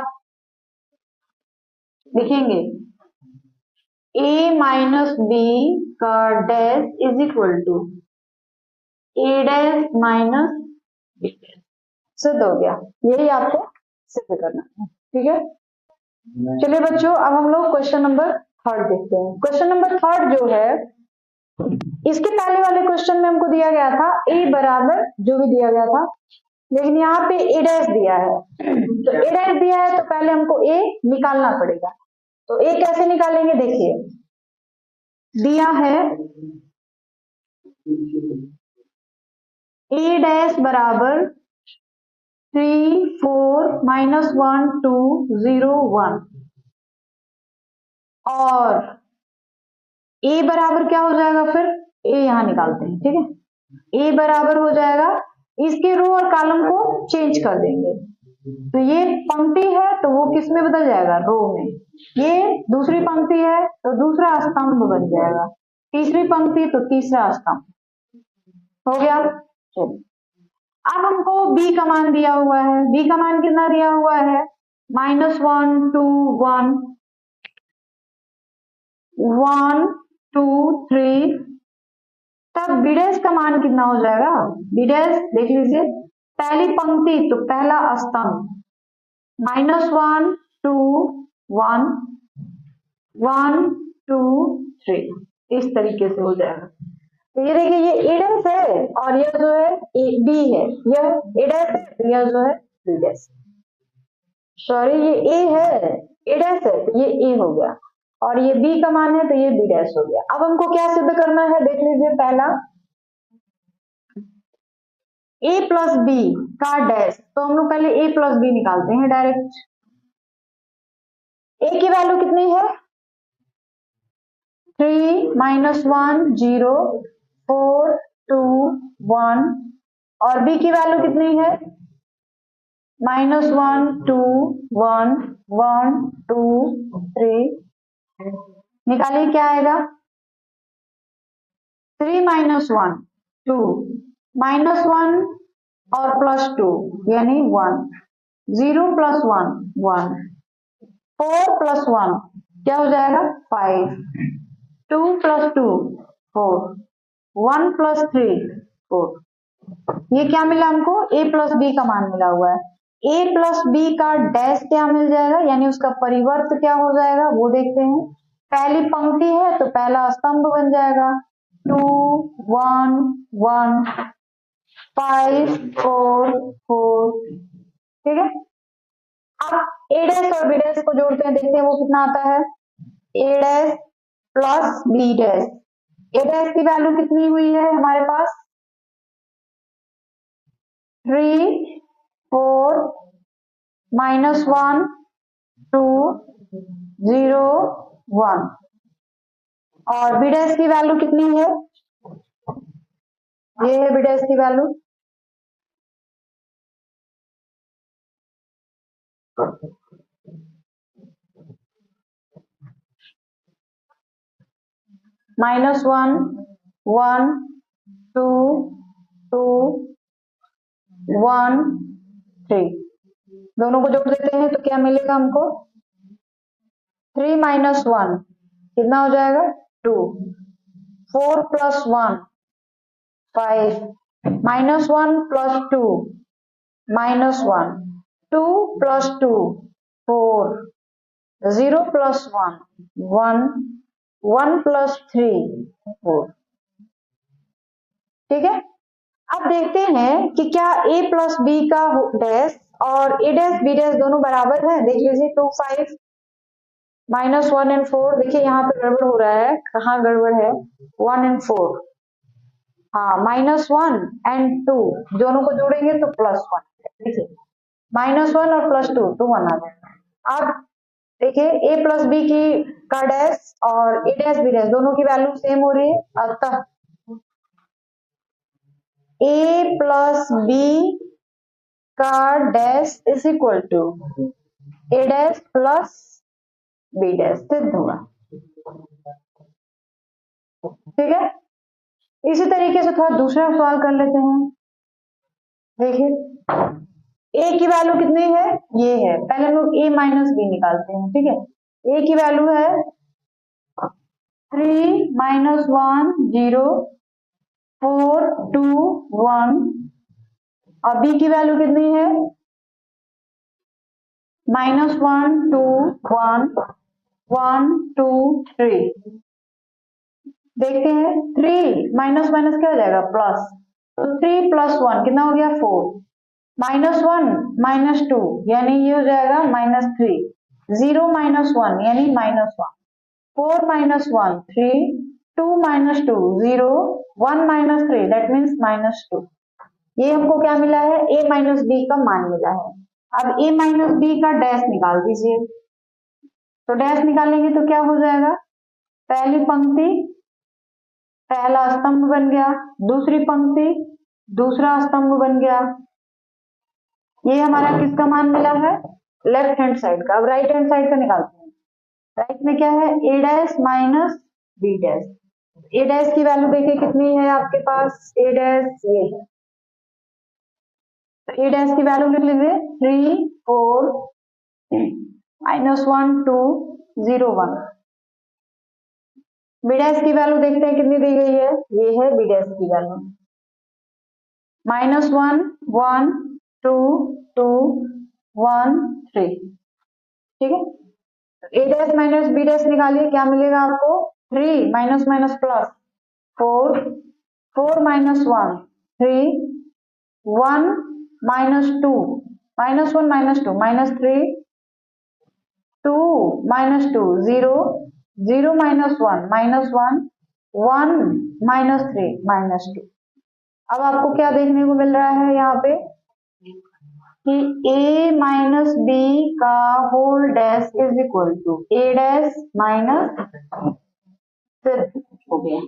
[SPEAKER 1] लिखेंगे a माइनस बी का dash is equal to A dash minus B dash. सिद्ध हो गया, यही आपको सिद्ध करना है, ठीक है। चलिए बच्चों, अब हम लोग क्वेश्चन नंबर 3 देखते हैं। क्वेश्चन नंबर 3 जो है, इसके पहले वाले क्वेश्चन में हमको दिया गया था a बराबर जो भी दिया गया था, लेकिन यहाँ पे a डैश दिया है, तो a डैश दिया है तो पहले हमको a निकालना पड़ेगा। तो a कैसे निकालेंगे, देखिए दिया है a डैश बराबर 3 4 -1 2 0 1 और a बराबर क्या हो जाएगा, फिर a यहां निकालते हैं, ठीक है। a बराबर हो जाएगा, इसके रो और कॉलम को चेंज कर देंगे, तो ये पंक्ति है तो वो किस में बदल जाएगा, रो में। ये दूसरी पंक्ति है तो दूसरा स्तंभ बन जाएगा, तीसरी पंक्ति तो तीसरा स्तंभ हो गया। चलिए अब हमको b का मान दिया हुआ है, b का मान कितना दिया हुआ है, -1 2 1 1 2 3, तब बी डैश का मान कितना हो जाएगा, बी डैश देख लीजिए, पहली पंक्ति तो पहला स्तंभ, -1 2 1 1 2 3, इस तरीके से हो जाएगा। तो ये देखिए, ये ए डैश है और यह जो है बी है, यह ए डैश है, यह जो है बी डैश, सॉरी ये ए है, ए डैश है तो ये ए हो गया, और ये बी का मान है तो ये बी डैश हो गया। अब हमको क्या सिद्ध करना है, देख लीजिए, पहला a प्लस बी का डैश, तो हम लोग पहले a प्लस बी निकालते हैं डायरेक्ट। a की वैल्यू कितनी है, 3 -1 0 4 2 1, और b की वैल्यू कितनी है, -1 2 1 1 2 3, निकालिए क्या आएगा, 3 -1 2 -1 और +2 यानी 1, 0 + 1 1, 4 + 1 क्या हो जाएगा 5, 2 + 2 4, 1 + 3 4। ये क्या मिला हमको, a प्लस बी का मान मिला हुआ है। a प्लस बी का डैश क्या मिल जाएगा, यानी उसका परिवर्त क्या हो जाएगा वो देखते हैं। पहली पंक्ति है तो पहला स्तंभ बन जाएगा, 2 1 1 5 4 4, ठीक है। अब a डैश और b डैश को जोड़ते हैं, देखते हैं वो कितना आता है, a dash plus b dash, a dash की वैल्यू कितनी हुई है हमारे पास, 3 4 -1 2 0 1, और बी डैश की वैल्यू कितनी है, ये है बी डैश की वैल्यू, -1 1 2 2 1 3, दोनों को जोड़ देते हैं तो क्या मिलेगा हमको, 3 -1 कितना हो जाएगा 2, 4 + 1 5, -1 + 2 -1, 2 + 2 4, 0 + 1 1, 1 + 3 4, ठीक है। अब देखते हैं कि क्या a प्लस बी का डैश और a डैश b डैश दोनों बराबर है। देख लीजिए 2 5 -1 एंड 4। देखिए यहाँ पे गड़बड़ हो रहा है, कहाँ गड़बड़ है, 1 एंड 4। हाँ, -1 एंड 2 दोनों को जोड़ेंगे तो +1। देखिए -1 और +2 2 1 आ जाएगा। अब देखिए a प्लस बी की का डैश और a डैश b डैश दोनों की वैल्यू सेम हो रही है, अतः a प्लस बी का dash is equal to a dash plus b dash सिद्ध होगा। ठीक है, इसी तरीके से थोड़ा दूसरा सवाल कर लेते हैं। देखिए a की वैल्यू कितनी है, ये है, पहले हम लोग a माइनस बी निकालते हैं। ठीक है, a की वैल्यू है 3 -1 0 4 2 1 और b की वैल्यू कितनी है -1 2 1 1 2 3। देखते हैं 3 माइनस माइनस क्या हो जाएगा प्लस, तो 3 + 1 कितना हो गया 4, -1 -2 यानी ये हो जाएगा -3, 0 -1 यानी -1, 4 -1 3, 2 -2 0, 1 -3 दैट मीन्स -2। ये हमको क्या मिला है, a माइनस बी का मान मिला है। अब a माइनस बी का डैश निकाल दीजिए, तो डैश निकालेंगे तो क्या हो जाएगा, पहली पंक्ति पहला स्तंभ बन गया, दूसरी पंक्ति दूसरा स्तंभ बन गया। ये हमारा किसका मान मिला है, लेफ्ट हैंड साइड का। अब राइट हैंड साइड का निकालते हैं। राइट में क्या है, a dash minus B dash. a dash की वैल्यू देखिए कितनी है आपके पास, a डैश ये है, तो a डैश की वैल्यू लिख लीजिए 3 4 -1 2 0 1। बी डैश की वैल्यू देखते हैं कितनी दी गई है, ये है बी डैश की वैल्यू -1 1 2 2 1 3। ठीक है, a dash minus B dash निकालिए, क्या मिलेगा आपको, 3 माइनस माइनस प्लस 4 4 -1 3 1 -2 -1 -2 -3 2 -2 0 0 -1 -1 1 -3 -2। अब आपको क्या देखने को मिल रहा है यहाँ पे कि a माइनस बी का whole dash is equal to a dash minus, सिद्ध हो गया।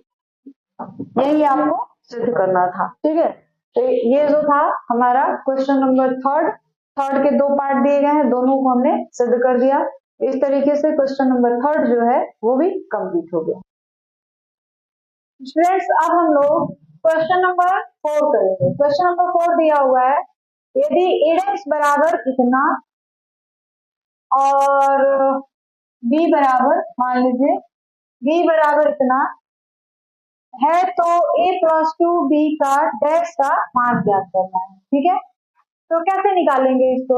[SPEAKER 1] यही आपको सिद्ध करना था। ठीक है, तो ये जो था हमारा क्वेश्चन नंबर थर्ड के 2 पार्ट दिए गए हैं, दोनों को हमने सिद्ध कर दिया। इस तरीके से क्वेश्चन नंबर थर्ड जो है वो भी कंप्लीट हो गया। स्टूडेंट्स अब हम लोग क्वेश्चन नंबर 4 करेंगे। क्वेश्चन नंबर 4 दिया हुआ है, यदि a बराबर इतना और b बराबर, मान लीजिए b बराबर इतना है तो a प्लस 2b का डैश का मान ज्ञात करना है। ठीक है, तो कैसे निकालेंगे इसको,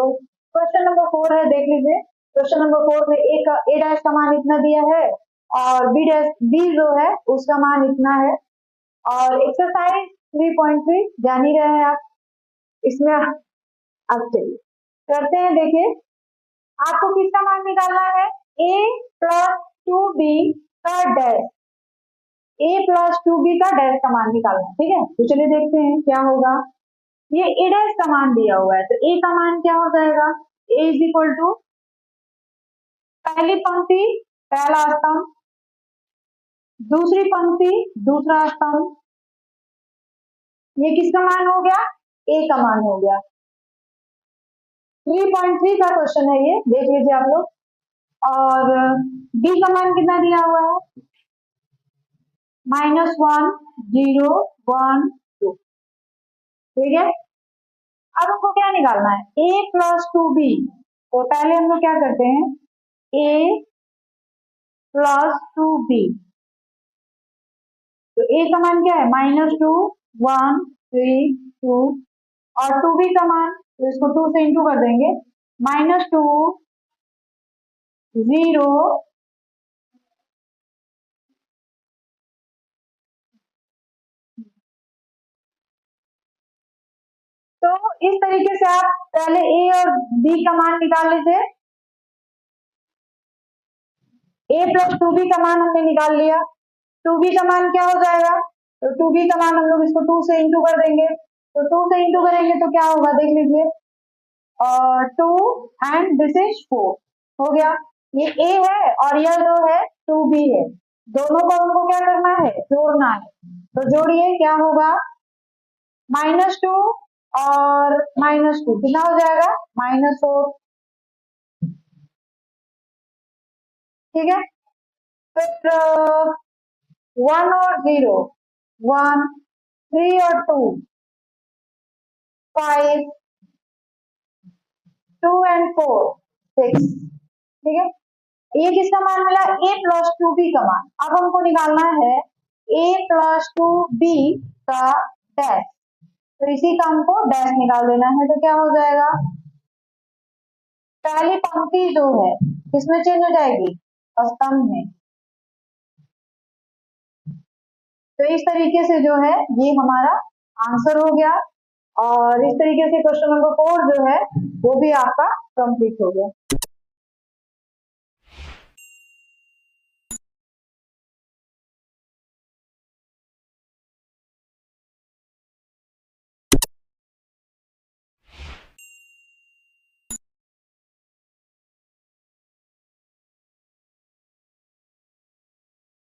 [SPEAKER 1] क्वेश्चन नंबर 4 है, देख लीजिए। क्वेश्चन नंबर 4 में a डैश का मान इतना दिया है और b जो है उसका मान इतना है। और एक्सरसाइज 3.3 जान ही रहे हैं आप, इसमें अब चलिए करते हैं। देखिए आपको किसका मान निकालना है, a प्लस 2b का डैश, a प्लस 2b का डैश का मान निकालना है। ठीक है, तो चलिए देखते हैं क्या होगा। ये a डैश का मान दिया हुआ है, तो a का मान क्या हो जाएगा, a इज इक्वल टू पहली पंक्ति पहला स्तंभ, दूसरी पंक्ति दूसरा स्तंभ। ये किसका मान हो गया, a का मान हो गया। 3.3 का क्वेश्चन है ये, देख लीजिए आप लोग। और b का मान कितना दिया हुआ है, -1 0 1 2। ठीक है, अब हमको क्या निकालना है, a प्लस 2b। तो पहले हम लोग क्या करते हैं, a प्लस 2b, तो a का मान क्या है, -2 1 3 2 और 2b का मान, तो इसको 2 से इंटू कर देंगे, -2 0 इस तरीके से आप पहले ए और बी का मान निकाल लीजिए। ए प्लस 2b का मान हमने निकाल लिया। 2b का मान क्या हो जाएगा, तो 2b का मान हम लोग इसको 2 से इंटू कर देंगे, तो 2 से इंटू करेंगे तो क्या होगा देख लीजिए, 2 एंड दिस इज 4 हो गया। ये a है और यह जो है 2b है, दोनों को हमको क्या करना है, जोड़ना है। तो जोड़िए, क्या होगा, -2 और -2 कितना हो जाएगा, -4। ठीक है, फिर 1 और 0, 1, 3 और 2, 5, 2 एंड 4, 6। ठीक है, ये किसका मान मिला, a प्लस 2b का मान। अब हमको निकालना है a प्लस 2b का डैश, तो इसी का हमको डैश निकाल देना है। तो क्या हो जाएगा, पहली पंक्ति जो है किसमें चेंज हो जाएगी, स्तंभ में। तो इस तरीके से जो है ये हमारा आंसर हो गया, और इस तरीके से क्वेश्चन नंबर 4 जो है वो भी आपका कंप्लीट हो गया।